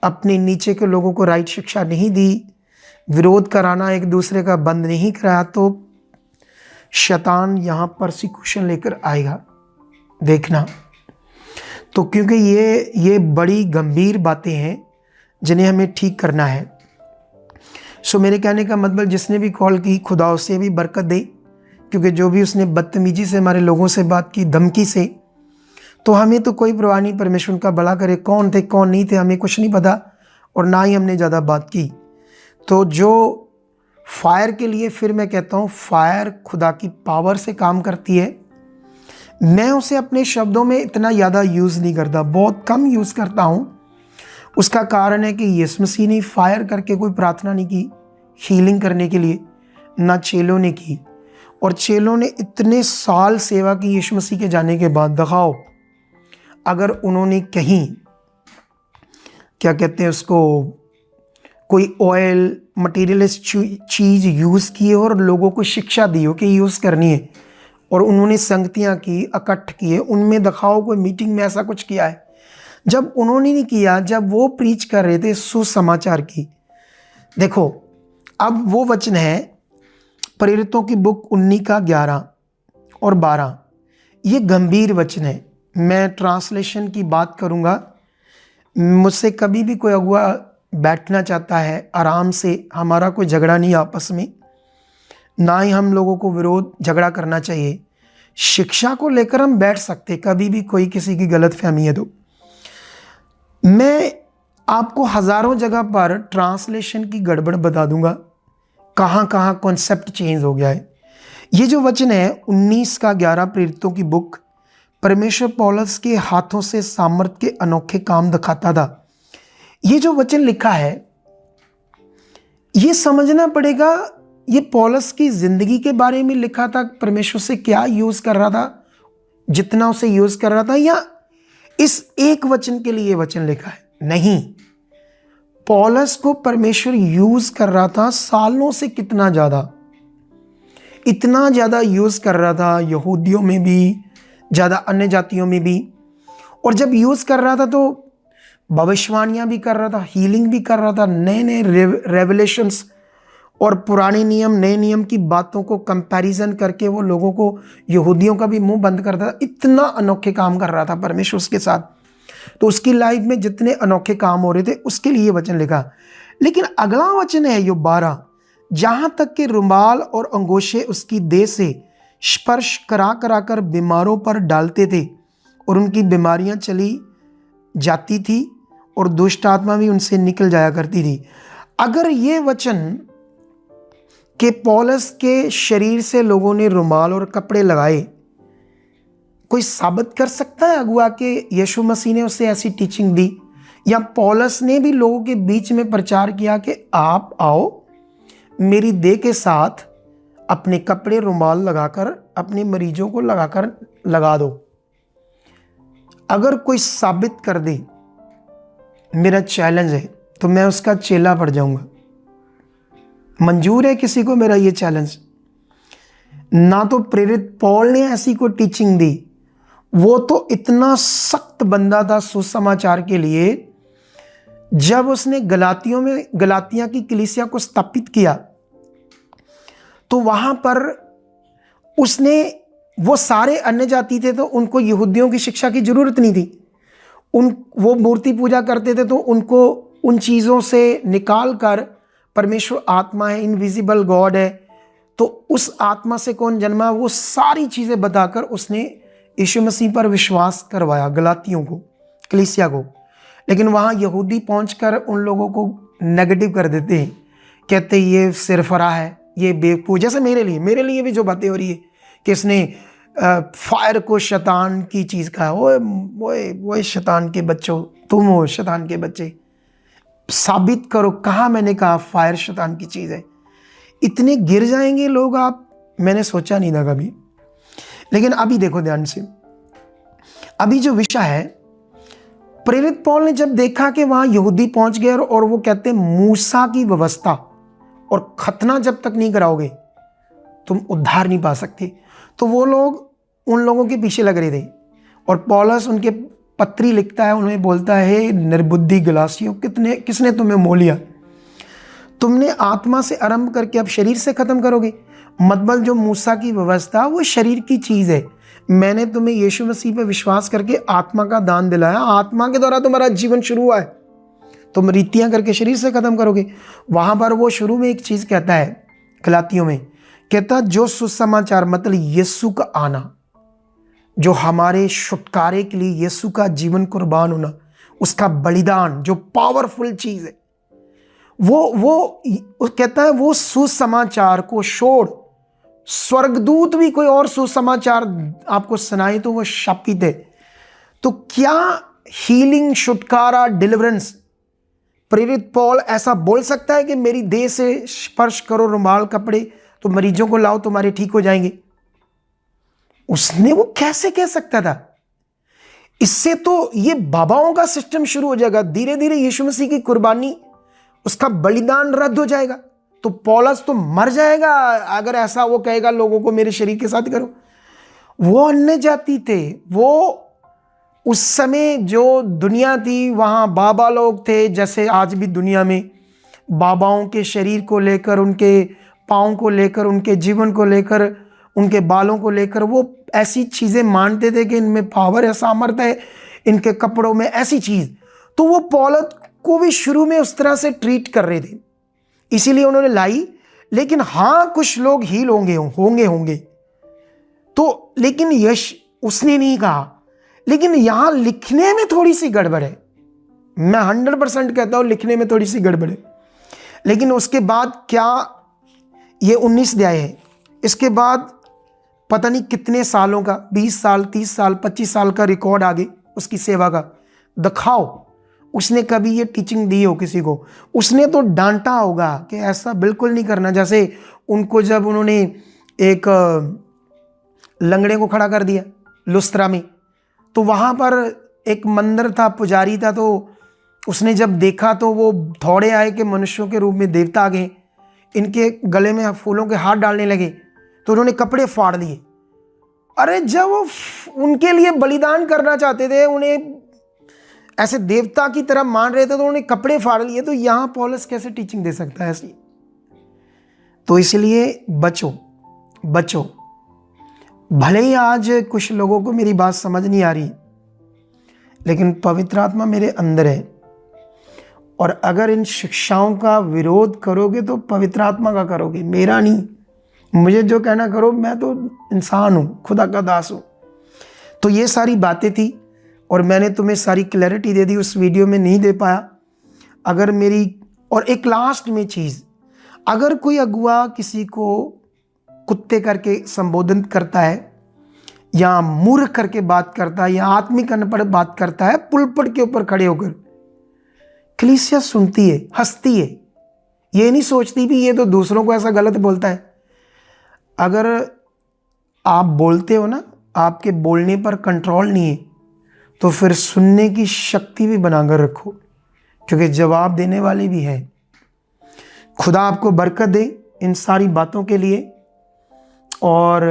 Speaker 1: अपने नीचे के लोगों को राइट शिक्षा नहीं दी, विरोध कराना एक दूसरे का बंद नहीं कराया, तो शैतान यहाँ परसिक्यूशन लेकर आएगा, देखना। तो क्योंकि ये बड़ी गंभीर बातें हैं जिन्हें हमें ठीक करना है। सो मेरे कहने का मतलब, जिसने भी कॉल की खुदा उसे भी बरकत दे, क्योंकि जो भी उसने बदतमीजी से हमारे लोगों से बात की, धमकी से, तो हमें तो कोई परवाह नहीं, परमेश्वर का भला करे। कौन थे कौन नहीं थे हमें कुछ नहीं पता, और ना ही हमने ज़्यादा बात की। तो जो फायर के लिए, फिर मैं कहता हूँ फायर खुदा की पावर से काम करती है। मैं उसे अपने शब्दों में इतना ज़्यादा यूज़ नहीं करता, बहुत कम यूज़ करता हूँ। उसका कारण है कि यीशु मसीह ने फायर करके कोई प्रार्थना नहीं की हीलिंग करने के लिए, ना चेलों ने की। और चेलों ने इतने साल सेवा की यीशु मसीह के जाने के बाद। दिखाओ अगर उन्होंने कहीं, क्या कहते हैं उसको, कोई ऑयल मटीरियलिस्ट चीज़ यूज़ की और लोगों को शिक्षा दी हो कि यूज़ करनी है, और उन्होंने संगतियाँ की, इकट्ठ किए, उनमें दिखाओ कोई मीटिंग में ऐसा कुछ किया है। जब उन्होंने नहीं किया, जब वो प्रीच कर रहे थे सुसमाचार की, देखो अब वो वचन है प्रेरितों की बुक 19 का 11 और 12। ये गंभीर वचन है। मैं ट्रांसलेशन की बात करूँगा। मुझसे कभी भी कोई अगुआ बैठना चाहता है आराम से, हमारा कोई झगड़ा नहीं आपस में, ना ही हम लोगों को विरोध झगड़ा करना चाहिए। शिक्षा को लेकर हम बैठ सकते, कभी भी कोई किसी की गलत फहमी है तो। मैं आपको हज़ारों जगह पर ट्रांसलेशन की गड़बड़ बता दूंगा, कहाँ कहाँ कॉन्सेप्ट चेंज हो गया है। ये जो वचन है 19 का 11 प्रेरितों की बुक, परमेश्वर पौलुस के हाथों से सामर्थ के अनोखे काम दिखाता था। ये जो वचन लिखा है, ये समझना पड़ेगा ये पौलुस की जिंदगी के बारे में लिखा था, परमेश्वर से क्या यूज कर रहा था, जितना उसे यूज कर रहा था, या इस एक वचन के लिए वचन लिखा है। नहीं, पौलुस को परमेश्वर यूज कर रहा था सालों से, कितना ज्यादा, इतना ज्यादा यूज कर रहा था, यहूदियों में भी ज्यादा, अन्य जातियों में भी। और जब यूज कर रहा था तो भविष्यवाणियां भी कर रहा था, हीलिंग भी कर रहा था, नए नए रेवलेशंस और पुराने नियम नए नियम की बातों को कंपैरिजन करके वो लोगों को, यहूदियों का भी मुंह बंद करता था। इतना अनोखे काम कर रहा था परमेश्वर उसके साथ। तो उसकी लाइफ में जितने अनोखे काम हो रहे थे उसके लिए वचन लिखा। लेकिन अगला वचन है यो 12, जहां तक कि रुमाल और अंगोछे उसकी देह से स्पर्श करा करा कर बीमारों पर डालते थे और उनकी बीमारियां चली जाती थी और दुष्ट आत्मा भी उनसे निकल जाया करती थी। अगर ये वचन कि पौलुस के शरीर से लोगों ने रुमाल और कपड़े लगाए, कोई साबित कर सकता है अगुआ के यीशु मसीह ने उसे ऐसी टीचिंग दी, या पौलुस ने भी लोगों के बीच में प्रचार किया कि आप आओ मेरी देह के साथ अपने कपड़े रुमाल लगाकर अपने मरीजों को लगा दो। अगर कोई साबित कर दे, मेरा चैलेंज है, तो मैं उसका चेला पड़ जाऊंगा। मंजूर है किसी को मेरा ये चैलेंज? ना तो प्रेरित पौल ने ऐसी कोई टीचिंग दी, वो तो इतना सख्त बंदा था सुसमाचार के लिए। जब उसने गलातिया की कलीसिया को स्थापित किया तो वहां पर उसने, वो सारे अन्य जाति थे तो उनको यहूदियों की शिक्षा की जरूरत नहीं थी। वो मूर्ति पूजा करते थे तो उनको उन चीज़ों से निकाल कर, परमेश्वर आत्मा है, इनविजिबल गॉड है, तो उस आत्मा से कौन जन्मा, वो सारी चीज़ें बताकर उसने यीशु मसीह पर विश्वास करवाया गलातियों को, कलीसिया को। लेकिन वहाँ यहूदी पहुंचकर उन लोगों को नेगेटिव कर देते हैं, कहते ये सिरफरा है, ये बेवकूफ़। जैसे मेरे लिए भी जो बातें हो रही है कि इसने फायर को शैतान की चीज़ कहा, वो शैतान के बच्चों, तुम हो शैतान के बच्चे, साबित करो कहाँ मैंने कहा फायर शैतान की चीज़ है। इतने गिर जाएंगे लोग, आप, मैंने सोचा नहीं था कभी। लेकिन अभी देखो ध्यान से, अभी जो विषय है, प्रेरित पौल ने जब देखा कि वहां यहूदी पहुंच गए और वो कहते मूसा की व्यवस्था और खतना जब तक नहीं कराओगे तुम उद्धार नहीं पा सकते, तो वो लोग उन लोगों के पीछे लग रहे थे। और पौलुस उनके पत्री लिखता है, उन्हें बोलता है निर्बुद्धि गलासियों, किसने तुम्हें मोह लिया? तुमने आत्मा से आरंभ करके अब शरीर से खत्म करोगे। मतलब जो मूसा की व्यवस्था वो शरीर की चीज़ है। मैंने तुम्हें यीशु मसीह पर विश्वास करके आत्मा का दान दिलाया, आत्मा के द्वारा तुम्हारा जीवन शुरू हुआ है, तुम रीतियां करके शरीर से खत्म करोगे। वहां पर वो शुरू में एक चीज कहता है गलातियों में, कहता जो सुसमाचार, मतलब यीशु का आना, जो हमारे छुटकारे के लिए यीशु का जीवन कुर्बान होना, उसका बलिदान, जो पावरफुल चीज है, वो कहता है वो सुसमाचार को छोड़ स्वर्गदूत भी कोई और सुसमाचार आपको सुनाए तो वो शापित है। तो क्या हीलिंग, छुटकारा, डिलीवरेंस, प्रेरित पौल ऐसा बोल सकता है कि मेरी देह से स्पर्श करो रुमाल कपड़े तो मरीजों को लाओ तुम्हारे ठीक हो जाएंगे? उसने वो कैसे कह सकता था? इससे तो ये बाबाओं का सिस्टम शुरू हो जाएगा। धीरे धीरे यीशु मसीह की कुर्बानी, उसका बलिदान रद्द हो जाएगा, तो पौलुस तो मर जाएगा अगर ऐसा वो कहेगा लोगों को मेरे शरीर के साथ करो। वो अन्य जाति थे, वो उस समय जो दुनिया थी वहाँ बाबा लोग थे, जैसे आज भी दुनिया में बाबाओं के शरीर को लेकर, उनके पाँव को लेकर, उनके जीवन को लेकर, उनके बालों को लेकर वो ऐसी चीज़ें मानते थे कि इनमें पावर है, सामर्थ्य है, इनके कपड़ों में ऐसी चीज़। तो वो पौलुस को भी शुरू में उस तरह से ट्रीट कर रहे थे, इसीलिए उन्होंने लाई। लेकिन हाँ, कुछ लोग हील होंगे तो, लेकिन यश उसने नहीं कहा। लेकिन यहां लिखने में थोड़ी सी गड़बड़ है, मैं 100% कहता हूं लिखने में थोड़ी सी गड़बड़ है। लेकिन उसके बाद क्या, ये 19 अध्याय है, इसके बाद पता नहीं कितने सालों का, 20 साल, 30 साल, 25 साल का रिकॉर्ड आगे उसकी सेवा का दिखाओ। उसने कभी ये टीचिंग दी हो किसी को? उसने तो डांटा होगा कि ऐसा बिल्कुल नहीं करना। जैसे उनको जब उन्होंने एक लंगड़े को खड़ा कर दिया लुस्त्रा में, तो वहाँ पर एक मंदिर था, पुजारी था, तो उसने जब देखा तो वो थोड़े आए कि मनुष्यों के रूप में देवता आ गए, इनके गले में फूलों के हाथ डालने लगे, तो उन्होंने कपड़े फाड़ दिए। अरे जब वो उनके लिए बलिदान करना चाहते थे, उन्हें ऐसे देवता की तरह मान रहे थे, तो उन्होंने कपड़े फाड़ लिए। तो यहाँ पौलुस कैसे टीचिंग दे सकता है ऐसी? तो इसलिए बचो। भले ही आज कुछ लोगों को मेरी बात समझ नहीं आ रही, लेकिन पवित्र आत्मा मेरे अंदर है, और अगर इन शिक्षाओं का विरोध करोगे तो पवित्र आत्मा का करोगे, मेरा नहीं। मुझे जो कहना करो, मैं तो इंसान हूँ, खुदा का दास हूँ। तो ये सारी बातें थी और मैंने तुम्हें सारी क्लैरिटी दे दी, उस वीडियो में नहीं दे पाया। अगर मेरी, और एक लास्ट में चीज़, अगर कोई अगुआ किसी को कुत्ते करके संबोधन करता है, या मूर्ख करके बात करता है, या आत्मिक अनपढ़ बात करता है, पुलपट के ऊपर खड़े होकर, कलीसिया सुनती है, हंसती है, ये नहीं सोचती भी ये तो दूसरों को ऐसा गलत बोलता है। अगर आप बोलते हो ना, आपके बोलने पर कंट्रोल नहीं है, तो फिर सुनने की शक्ति भी बनाकर रखो, क्योंकि जवाब देने वाले भी हैं। खुदा आपको बरकत दे इन सारी बातों के लिए। और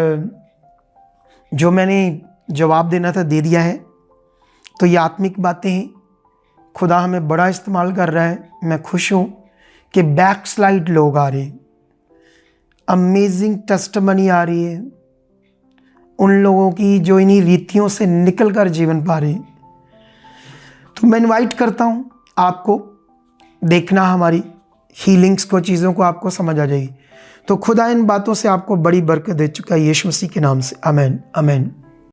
Speaker 1: जो मैंने जवाब देना था दे दिया है। तो ये आत्मिक बातें हैं, खुदा हमें बड़ा इस्तेमाल कर रहा है। मैं खुश हूँ कि बैकस्लाइड लोग आ रहे हैं, अमेजिंग टेस्टमनी आ रही है उन लोगों की जो इन्हीं रीतियों से निकल कर जीवन पा रहे हैं। तो मैं इनवाइट करता हूँ आपको, देखना हमारी हीलिंग्स को, चीज़ों को आपको समझ आ जाएगी। तो खुदा इन बातों से आपको बड़ी बरकत दे चुका है, यीशु मसीह के नाम से। आमीन, आमीन।